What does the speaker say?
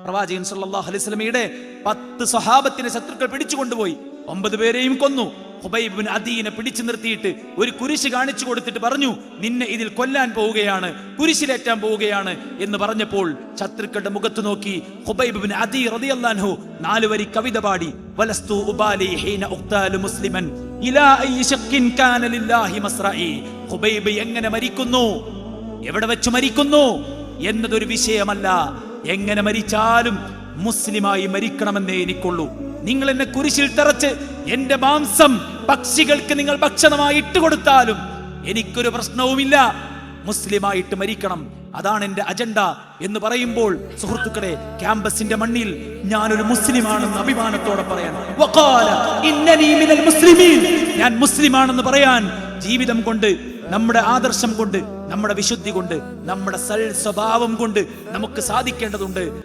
പ്രവാചകൻ സല്ലല്ലാഹു അലൈഹി വസല്ലമയുടെ 10 സ്വഹാബത്തിനെ ശത്രുക്കൾ പിടിച്ചുകൊണ്ടുപോയി. 9 പേരെയും കൊന്നു. ഖുബൈബ് ബിൻ അദീനെ പിടിച്ചു നിർത്തിയിട്ട് ഒരു കുരിശ് കാണിച്ചു കൊടുത്തിട്ട് പറഞ്ഞു, നിന്നെ ഇതിൽ കൊല്ലാൻ പോവുകയാണ്, കുരിശിലേറ്റാൻ പോവുകയാണ് എന്ന് പറഞ്ഞപ്പോൾ ശത്രുക്കളുടെ മുഖത്ത് നോക്കി ഖുബൈബ് ബിൻ അദീ റളിയല്ലാഹു അൻഹു 4 വരി കവിത പാടി. വലസ്തു ഉബാലി ഹീന ഉഖ്താലു മുസ്ലിമൻ ഇലാ അയ്യി ശഖ്കിൻ കാന ലില്ലാഹി മസ്റഈ. ഖുബൈബ് എങ്ങനെ മരിക്കുന്നു, എവിടെ വെച്ച് മരിക്കുന്നു എന്നതൊരു വിഷയമല്ല. എങ്ങനെ മരിച്ചാലും മുസ്ലിമായി മരിക്കണമെന്നേ എനിക്കുള്ളൂ. നിങ്ങൾ എന്നെ കുരിശിൽ തറച്ച് എന്റെ മാംസം പക്ഷികൾക്ക് നിങ്ങൾ ഭക്ഷണമായി ഇട്ടുകൊടുത്താലും എനിക്കൊരു പ്രശ്നവുമില്ല. മുസ്ലിമായിട്ട് മരിക്കണം, അതാണ് എന്റെ അജണ്ട എന്ന് പറയുമ്പോൾ സുഹൃത്തുക്കളെ, ക്യാമ്പസിന്റെ മണ്ണിൽ ഞാനൊരു മുസ്ലിമാണെന്ന് അഭിമാനത്തോടെ പറയാൻ, വഖാല ഇന്നനി മിനൽ മുസ്ലിമീൻ, ഞാൻ മുസ്ലിമാണെന്ന് പറയാൻ ജീവിതം കൊണ്ട്, നമ്മുടെ ആദർശം കൊണ്ട്, നമ്മുടെ വിശുദ്ധി കൊണ്ട്, നമ്മുടെ സ്വഭാവം കൊണ്ട് നമുക്ക് സാധിക്കേണ്ടതുണ്ട്.